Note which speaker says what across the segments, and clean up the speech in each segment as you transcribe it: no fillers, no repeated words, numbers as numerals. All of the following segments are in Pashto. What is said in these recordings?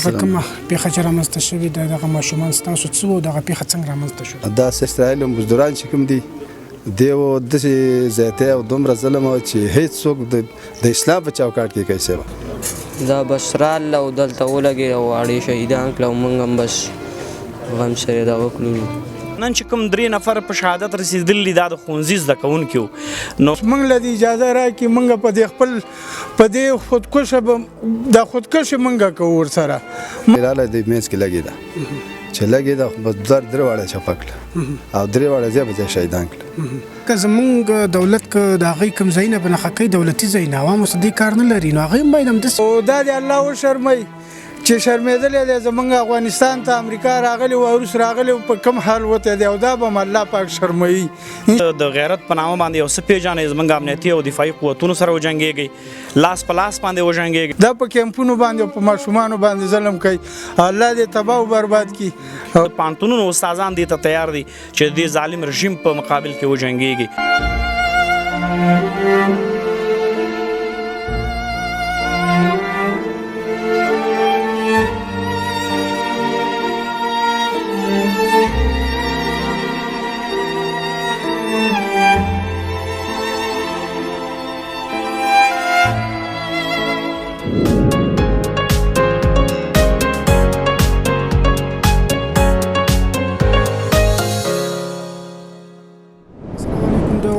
Speaker 1: دغه کومه پیښه چې رامنځته شوې ده دغه ماشومان ستاسو څه وو دغه پیښه څنګه رامنځته شوه؟
Speaker 2: دا اسرائیل مزدوران چې کوم دي دیو داسې زیاتی او دومره ظلم و چې هیڅ څوک د اسلام په چوکاټ کې کیسه وه
Speaker 3: دا بس راله او دلته ولګېد او اړې شهیدان کړه او موږ هم بس غم سره دغه کړلو.
Speaker 4: نن چې کوم 3 نفر په شهادت رسېدلي دا د ښوونځي زده کوونکي وو نو
Speaker 5: موږ له دې اجازه راکړي موږ په دې خپل په دې خودکشه د خودکشي موږ کوو ورسره
Speaker 2: راله د منځ کې لګېده چې لګېده خو بس درې واړه چپه کړه او 3 واړه ځای په ځای شهیدان کړه.
Speaker 1: که زمونږ دولت که د هغوی کوم ځایونه په نښه کوي دولتي ځایونه عوام اوس دې کار نه لري نو هغوی هم باید همداسې
Speaker 5: او دا د الله وشرموي چې شرمېدلی دی زمونږ افغانستان ته امریکا راغلی و او روس راغلی و په کوم حال وتی دی او دا به هم الله پاک شرموي.
Speaker 4: د غیرت په نامه باندې یو څه پېژنئ زموږ امنیتي او دفاعي قوتونو سره وجنګېږئ لاس په لاس باندې وجنګېږئ
Speaker 5: دا په کیمپونو باندې او په ماشومانو باندې ظلم کوي الله دې تباه او برباد کړي.
Speaker 4: د پوهنتونونو استادان دې ته تیار دي چې د دې ظالم رژیم په مقابل کې وجنګېږي.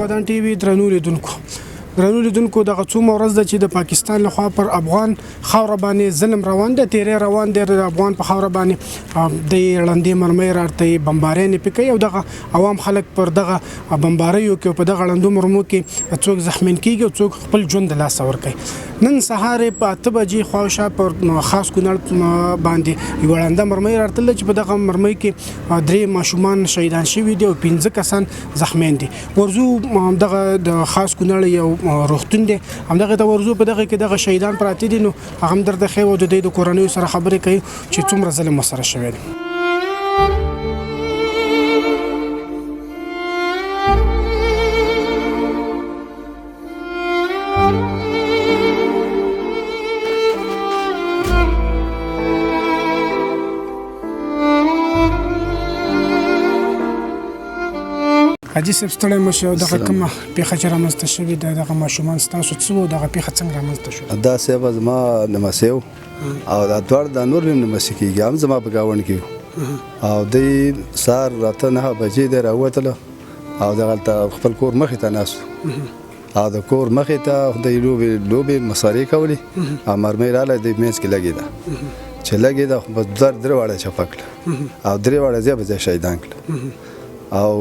Speaker 1: ودان ټي وي درنو لیدونکو دغه څومره ورځ ده چې د پاکستان لخوا پر افغان خاوره باندې ظلم روان دی تیری روان دی د افغان په خاوره باندې د ړندې مرمۍ راټي بمباریانې پکې او دغه عوام خلک پر دغه بمباریو کې په دغه ړندو مرمو کې څوک زخمین کیږي او څوک خپل ژوند له لاسه ورکوي. نن سهار په 8 بجې خواوشا پر خاص کونړ باندې یو ړنده مرمۍ راټله چې په دغه مرمۍ کې 3 ماشومان شهیدان شوي دي او 15 کسان زخمیان دي. ورزو دغه د خاص کونړ یو روغتون دی همدغه ته ورزو په دغه کې دغه شهیدان پراته دي نو هغه درد خو د دې د کورنۍ سره خبرې کوي چې څومره ظلم وسره شوی دی. حاجي صاحب ستړی مشه او دغه کومه پیښه چې رامنځته شوې ده دغه ماشومان ستاسو څه وو دغه پیښه څنګه رامنځته شوه؟
Speaker 2: دا صاحب زما لمسی و او دا دواړه د نور هم لمسی کېږي هم زما په ګاونډ کې او دوی سهار راته 9 بجې دی راوتله او دغلته خپل کور مخې ته ناست او د کور مخې ته د لوبې مسارې کولې او مرمۍ راله د منځ کې لګېده چې لګېده خو بس 3 واړه چپه کړه او 3 واړه ځای په ځای شهیدان کړه او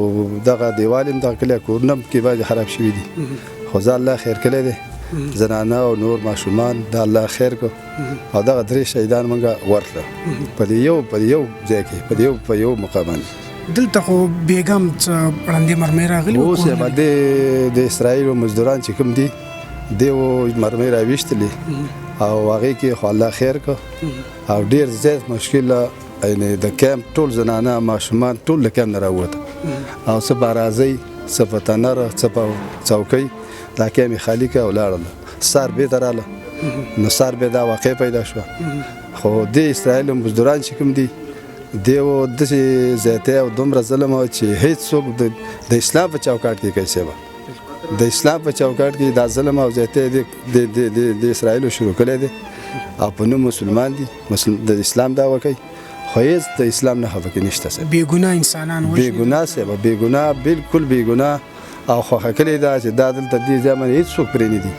Speaker 2: دغه دیوال هم دغه کلی کورونه کې باید خراب شوي دي خو زه الله خیر کړی دی زنانه او نور ماشومان د الله خیر کو او دغه 3 شهیدان مونږه ورکړه په یو ځای کې په یو مقام باندې.
Speaker 1: دلته خو بیګم ړندې مرمۍ راغلي
Speaker 2: اوس یې د اسرائیل مزدوران چې کوم دي دیو مرمۍ راویشتلې او هغې کې خو الله خیر کو او ډېر زیات مشکل یعنی د کیمپ ټول زنانه ماشومان ټول له کیمپ نه راووته او څه بارازۍ څه په تنره څه په څوکۍ دا کیمپ یې خالي کړه او لاړله سار بېرته راله نو سار بیا دا واقع پیدا شوه خو د اسرائیل مزدوران چې کوم دي دیو داسې زیاتی او دومره ظلم و چې هیڅ څوک د اسلام په چوکاټ کې کیسه وه د اسلام په چوکاټ کې دا ظلم او زیاتی د اسرائیلو شروع کړی دی او په نوم مسلمان دي د اسلام دعوه کوي خو هیڅ د اسلام نه خبرې نشته صاحب
Speaker 1: بېګناه انسانان
Speaker 2: بېګناه صاحب بېګناه بالکل بېګناه او خوښه کړې ده چې دا دلته دې ځای باندې هېڅ څوک پرې نه دي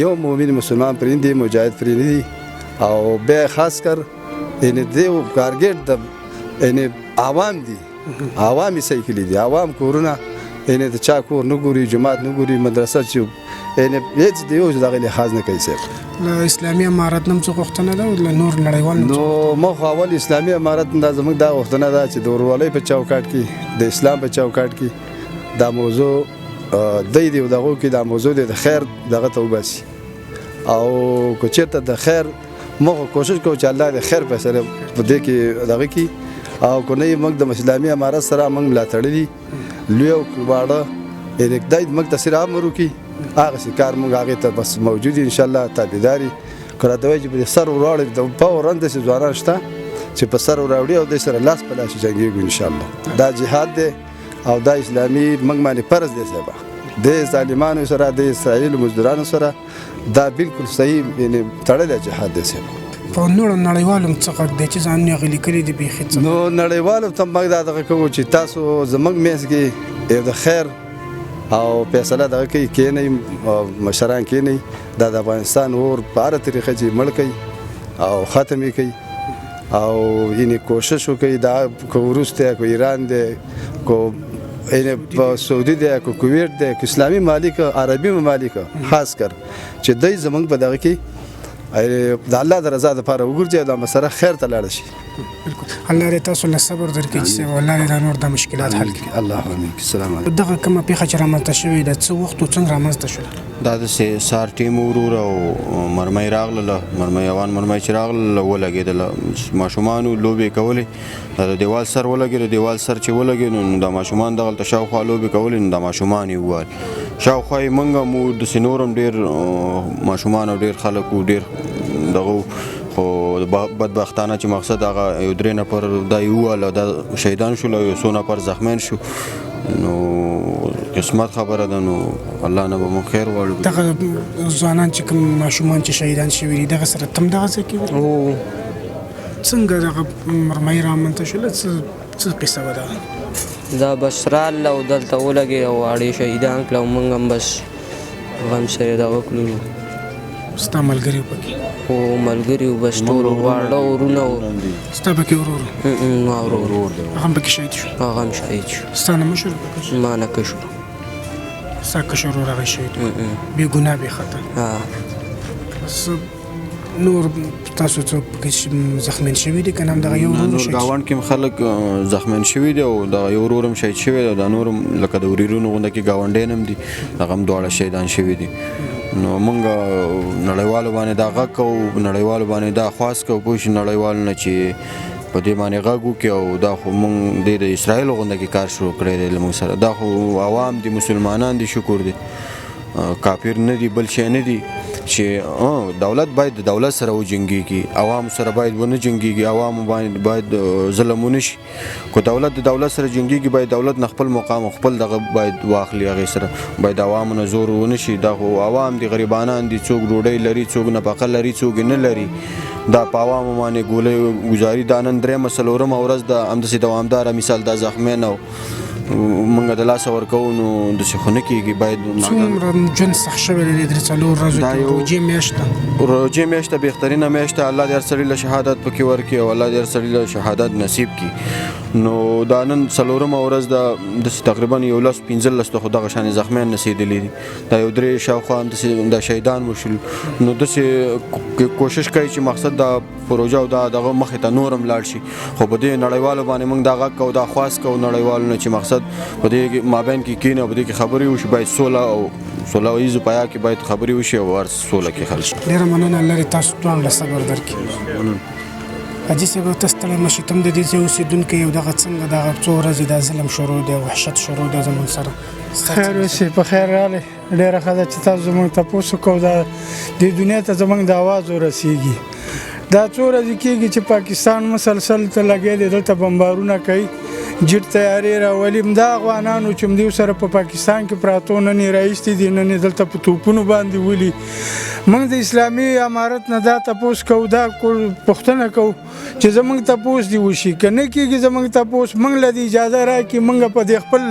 Speaker 2: یو مؤمن مسلمان پرې نه دي مجاهد پرې نه دي او بیا خاص کر یعنې دې کارګر د یعنې عوام دي عوام یې صحیح کړي دي عوام کورونه یعنې د چا کور نه ګوري جماعت نه ګوري مدرسه چې یعنې هېڅ د یو دغه لحاظ نه کوي صاحب.
Speaker 1: له اسلامي امارت نه څه غوښتنه ده او له نور نړیوال
Speaker 2: نو مخ اول اسلامي امارت دا زموږ دا غوښتنه ده چې د ورورولۍ په چوکاټ کې د اسلام په چوکاټ کې دا موضوع دی او دغه کې دا موضوع د خیر دغه ته وباسي او که چېرته د خیر موږ کوشش کوو چې الله د خیر فیصله په دې کې دغه کې او که نه یې موږ د اسلامي امارت سره موږ ملاتړي دي لوی او واړه یعنې خدای موږ ته صرف امر وکړي هغه کار موږ هغې ته بس موجود ان شاء الله تابعداري که راته وایي چې په دې سر وراړي د فوراً داسې ځوانان شته چې په سر وراوړي او دوی سره لاس په لاس جنګېږو انشاءالله. دا جهاد دی او دا اسلامي موږ باندې فرض دی صاحبه. د ظالمانو سره د اسرائیلو مزدورانو سره دا بالکل صحیح یعنې تړلی جهاد دی صاحب.
Speaker 1: په نورو نړیوالو څه غږ دی چې ځانونه هغې لیکلي دي بیخي څه
Speaker 2: نو نړیوالو ته موږ دا دغه کوو چې تاسو زموږ منځ کې یو د خیر او فیصله دغه کوي کښېنئ مشران کښېنئ دا د افغانستان اور په هره طریقه چې مړ کوي او ختم یې کوي او یعنې کوشش وکړي دا که روس دی که ایران دی که سعودي دی که کویت دی که اسلامي ممالک عربي ممالک خاص کر چې دوی زموږ په دغه کې د الله د رضا دپاره وګرځي او دا مسله خیر ته لاړه شي.
Speaker 1: بالکل الله دې تاسو له صبر درکړي چې الله دې دا نور د مشکلات حل کړي.
Speaker 2: الله امین. السلام علیکم.
Speaker 1: دغه کومه پیښه چې رامنځته شوې ده څه وخت او څنګه رامنځته شوه؟
Speaker 6: دا د سهار ټیم ورور او مرمۍ راغله مرمۍ چې راغله ولګېدله ماشومانو لوبې کولې دا د دیوال سر ولګېد دیوال سر چې ولګېد نو د ماشومان دغلته شاوخوا لوبې کولې نو د ماشومان یې وویل شاوخوا یې موږ هم داسې نور هم ډېر ماشومان او ډېر خلک و ډېر دغه خو بدبختانه چې مقصد هغه یو 3 نفر دا یې وویل او دا شهیدان شول او یو څو نفر زخمیان شو نو قسمت خبره ده نو الله نه به مونږ خیر غواړو.
Speaker 1: دغه ځوانان چې کوم ماشومان چې شهیدان شوي دي دغه سره تم دغه ځای کې وو څنګه دغه مرمۍ رامنځته شوله څه قصه وه دغه؟
Speaker 3: دا بس راله او دلته ولګېد او اړې شهیدان کړه او موږ هم بس غم سره دغه کړلو.
Speaker 1: ستا ملګري وو پکې؟
Speaker 3: هو ملګري وو بس ټول واړه ورونه وو.
Speaker 1: ستا پکې ورور وو؟
Speaker 3: ما ورور دی.
Speaker 1: هغه هم پکې شهید شو؟
Speaker 3: هغه هم شهید شو.
Speaker 1: ستا نه مشر پکې شو؟
Speaker 3: ما نه کشر.
Speaker 1: ستا کشر ورور هغه شهید و؟ بې ګناه بې خطا. بس نور تاسو څوک پکې زخمیان شوي دي که نه همدغه یو ورور شهید شو؟
Speaker 6: ګاونډ کې هم خلک زخمیان شوي دي او دغه یو ورور هم شهید شوی دی او دا نور هم لکه د ورورونو غونډه کې ګاونډیان هم دي هغه هم دواړه شهیدان شوي دي. نو مونږ نړیوالو باندې دا غږ کوو نړیوالو باندې دا خواست کوو پوه شي نړیوالو نه چې په دې باندې غږ وکړي او دا خو مونږ د اسرائیلو غونډه کې کار شروع کړی دی له مونږ سره دا خو عوام دي مسلمانان دي شکر دی کافر نه دي بل شی نه دي چې دولت باید د دولت سره وجنګېږي عوام سره باید ونه جنګېږي عوام باید ظلم ونه شي که دولت د دولت سره جنګېږي باید دولت نه خپل مقام خپل دغه باید واخلي هغې سره باید عوامو نه زور ونه شي دا خو عوام دي غریبانان دي څوک ډوډۍ لري څوک نفقه لري څوک یې نه لري دا په عوامو باندې ګولۍ ګزاري دا نن 3 څلورمه ورځ ده همداسې دوامداره مثال دا زخمیان او مونږ د لاسه ورکوو نو داسې خو نه کېږي باید
Speaker 1: څومره ژوند سخت شوی دی درې څلور ورځو کې روژې میاشت ده
Speaker 6: روژې میاشت ده بهترینه میاشت ده الله دې هر سړي له شهادت پکې ورکړي او الله دې هر سړي له شهادت نصیب کړي نو دا نن څلورمه ورځ ده داسې تقریبا 11-15 خو دغه شانې زخمیان رسېدلي دي دا یو 3 شاوخوا همداسې دا شهیدان وشول نو داسې کوشش کوي چې مقصد دا پروژه او دغه مخې ته نور هم لاړ شي خو په دې نړیوالو باندې موږ دا غږ کوو دا خواست کوو نړیوالو نه چې مقصد په دې مابین کې کېني او په دې کې خبرې وشي باید سوله او سوله ییزو پیا کې باید خبرې وشي او هر سوله کې حل شي.
Speaker 1: ډېره مننه الله دې تاسو دواړو له صبر درکړي. حاجي صاحب ته ستړی مه شي ته هم د دې ځای اوسېدونکی یو دغه څنګه دغه څو ورځې دا ظلم شروع دی وحشت شروع دی زموږ سره
Speaker 5: خیر اوسې په خیر راغلی ډېره ښه ده چې تاسو زموږ تپوس وکړو دا دې دنیا ته زموږ د اواز ورسېږي دا څو ورځې کېږي چې پاکستان مسلسل ته لګیا دی دلته بمبارونه کوي جټ تیارې راولي همدا افغانانو چې همدې سره په پاکستان کې پراته نن یې راایستې دي نن یې دلته په توپونو باندې ولي موږ د اسلامي امارت نه دا تپوس کوو دا پوښتنه کوو چې زموږ تپوس دې وشي که نه کېږي زموږ تپوس موږ له دې اجازه راکړي موږ په دې خپل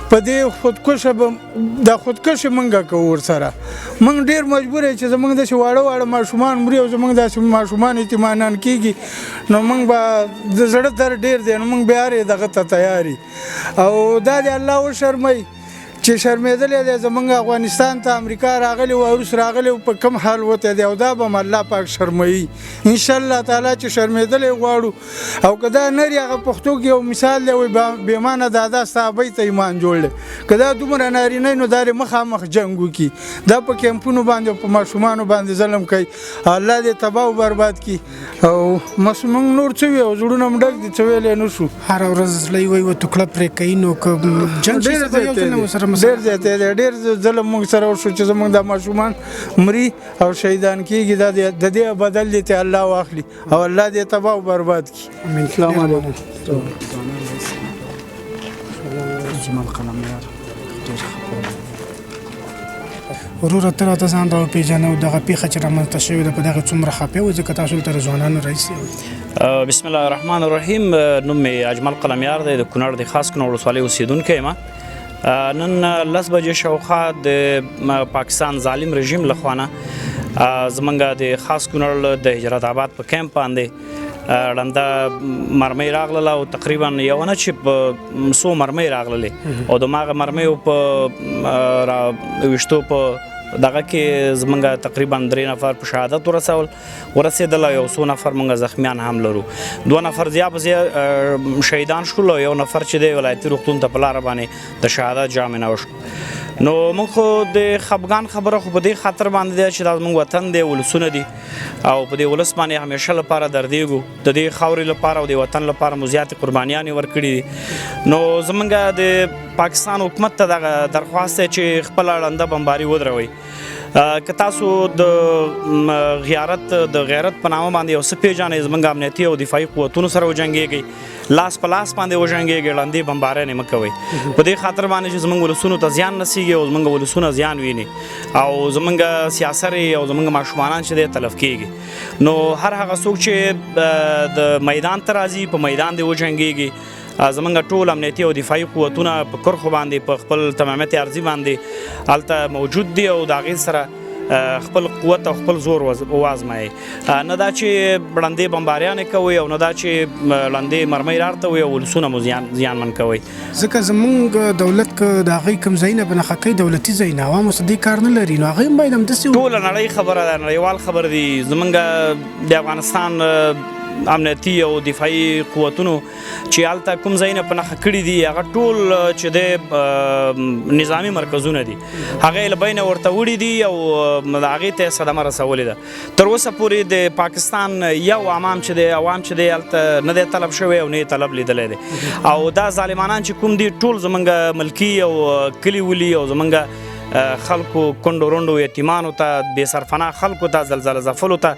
Speaker 5: په دې خودکشه دا خودکشه موږ کوو ورسره موږ ډېر مجبور یو چې زموږ داسې واړه ماشومان مري او زموږ داسې ماشومان اطمینان کېږي نو موږ به د زړه درد ډېر دی نو موږ بیا دغه ته تیار او دا د الله وشرمئ چې شرمېدلی دی زموږ افغانستان ته امریکا راغلی و روس راغلی و په کوم حال وتی دی او دا به م الله پاک شرموي انشاءالله تعالی چې شرمېدلی غواړو او که دا نري هغه پښتو کې یو مثال دی وایي بېمانه دادا ستا ابۍ ته ایمان جوړ دی که دا دومره نارینه نو دا دې مخامخ جنګ وکړي دا په کیمپونو باندې او په ماشومانو باندې ظلم کوي الله دې تباه و برباد کړي او موږ نور څه وي او زړونه م ډک دي څه ویلی نه شو
Speaker 1: هره ورځ زړه یې وایي و توکړه پرې کوي نو که جنګ شي زه به یو ځل نه ورسره
Speaker 5: ډېر زیات دی ډېر ظلم موږ سره وشو چې زموږ د ماشومان مري او شهیدان کېږي دا د دې بدل دې ته الله واخلي او الله دې تباه او برباد کړي
Speaker 1: امین.
Speaker 5: السلام علیکم.
Speaker 1: وروره ته راته ځان راوپېژنه او دغه پیښه چې رامنځته شوې ده په دغه څومره خفه وه ځکه تاسو دلته د ځوانانو رئیس یې.
Speaker 4: بسم الله الرحمن الرحیم. نوم مې اجمل قلمیار دی، د کونړ د خاص کونړ ولسوالۍ اوسېدونکی یم. نن 10 بجې شاوخوا د پاکستان ظالم رژیم له خوا نه زمونږ د خاص کونړ د هجرت آباد په کیمپ باندې ړنده مرمۍ راغله او تقریبا یو نه چې په 100 مرمۍ راغللې او د هماغه مرمیو په ویشتو په دغه کې زمونږ تقریبا 3 نفر په شهادت ورسېدل او یو څو نفر مونږ زخمیان هم لرو. 2 نفر زیات شهیدان شول او یو نفر چې دی ولایتي روغتون ته په لاره باندې د شهادت جام نه وشو. نو موږ خو د خفګان خبره خو په دې خاطر باندې دی چې دا زموږ وطن دی، ولسونه دي او په دې ولس باندې همیشه لپاره دردېږو. د دې خاورې لپاره او د وطن لپاره مو زیاتې قربانیانې ورکړي دي. نو زموږ د پاکستان حکومت ته دغه درخواست دی چې خپله ړنده بمباري ودروئ. که تاسو د غیرت په نامه باندې یو څه پیژنئ، زموږ امنیتي او دفاعي قوتونو سره وجنګېږئ، لاس په لاس باندې وجنګېږئ، ړندې بمبارۍ مه کوئ په دې خاطر باندې چې زموږ ولسونو ته زیان رسېږي او زموږ ولسونه زیان ویني او زموږ سیاسرې او زموږ ماشومانان چې دی تلف کېږي. نو هر هغه څوک چې د میدان ته راځي په میدان دی وجنګېږي. زمونږ ټول امنیتي او دفاعي قوتونه په کرخو باندې په خپل تمامیت ارضي باندې هلته موجود دي او د هغې سره خپل قوت او خپل زور وازمایي. نه دا چې ړندې بمباریانې کوئ او نه دا چې ړندې مرمۍ راړتوئ او ولسونه مو زیانمن کوئ.
Speaker 1: ځکه زمونږ دولت که د هغوی کوم ځایونه په نښه کوي دولتي ځایونه عوام اوس دې کار نه لري، نو هغوی هم باید همداسې
Speaker 4: ټوله نړۍ خبره ده، نړیوال خبر دي. زمونږ د افغانستان امنیتي او دفاعي قوتونو چې هلته کوم ځایونه په نښه کړي دي هغه ټول چې دی نظامي مرکزونه دي، هغه یې له بینه ورته وړي دي او هغې ته یې صدمه رسولې ده. تر اوسه پورې د پاکستان یو عوام چې دی هلته نه دی طلب شوی او نه یې طلب لیدلی دی او دا ظالمانان چې کوم دي ټول زمونږ ملکي او کلي ولي او زمونږ خلکو کونډو رونډو یتیمانو ته بې سرپناه خلکو ته زلزله ځپلو ته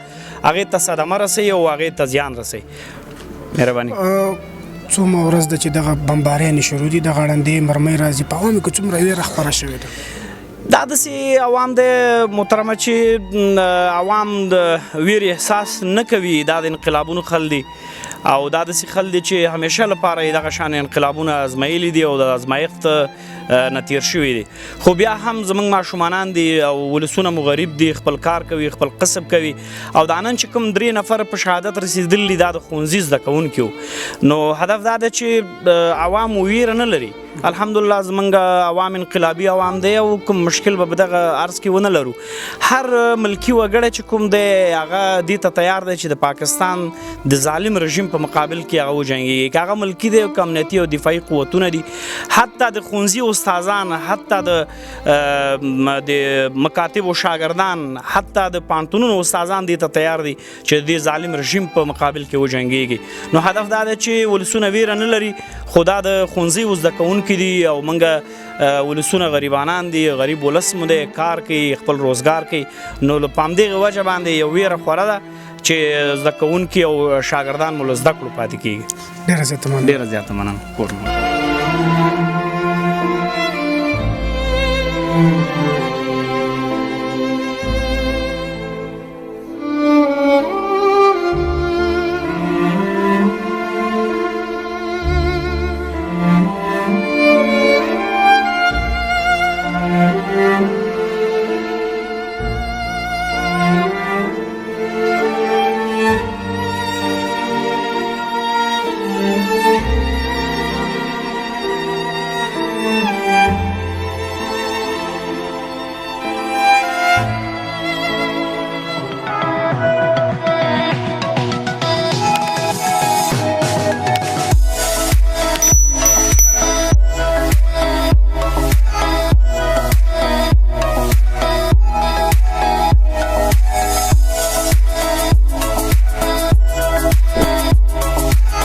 Speaker 4: هغې ته صدمه رسوي او هغې ته زیان رسوي. مهرباني.
Speaker 1: څومره ورځ ده چې دغه بمباریانې شروع دي، دغه ړندې مرمۍ راځي، په عوامو کې څومره ویره خپره شوې ده؟
Speaker 4: دا داسې عوام د محترمه چې عوام د ویرې احساس نه کوي، دا د انقلابونو خل دي او دا داسې خل دي چې همیشه لپاره یې دغه شان انقلابونه ازمایلي دي او د ازمایښت نه تیر شوي دي. خو بیا هم زموږ ماشومانان دي او ولسونه مو غریب دي، خپل کار کوي، خپل کسب کوي او دا نن چې کوم 3 نفر په شهادت رسېدلي دا د ښوونځي زده کوونکي وو. نو هدف دا ده چې عوام ویره نه لري. الحمدلله زمونږ عوام انقلابي عوام دی او کوم مشکل به دغه عرض کې ونه لرو. هر ملکي وګړی چې کوم دی هغه دې ته تیار دی چې د پاکستان د ظالم رژیم په مقابل کې هغه وجنګېږي، که هغه ملکي دی که امنیتي او دفاعي قوتونه دي، حتی د ښوونځي استادان، حتی د مکاتبو شاګردان، حتی د پوهنتونونو استادان دې ته تیار دي چې د ظالم رژیم په مقابل کې وجنګېږي. نو هدف دا دی چې ولسونه ویره نه لري، خو دا د ښوونځي زده کوونکي دي او موږ ولسونه غریبانان دي، غریب ولس مو دی، کار کوي، خپل روزګار کوي. نو له همدغې وجه باندې یو ویره خوره ده چې زده کوونکي او شاګردان مو له زده کړو پاتې کېږي. ډېره زیاته مننه.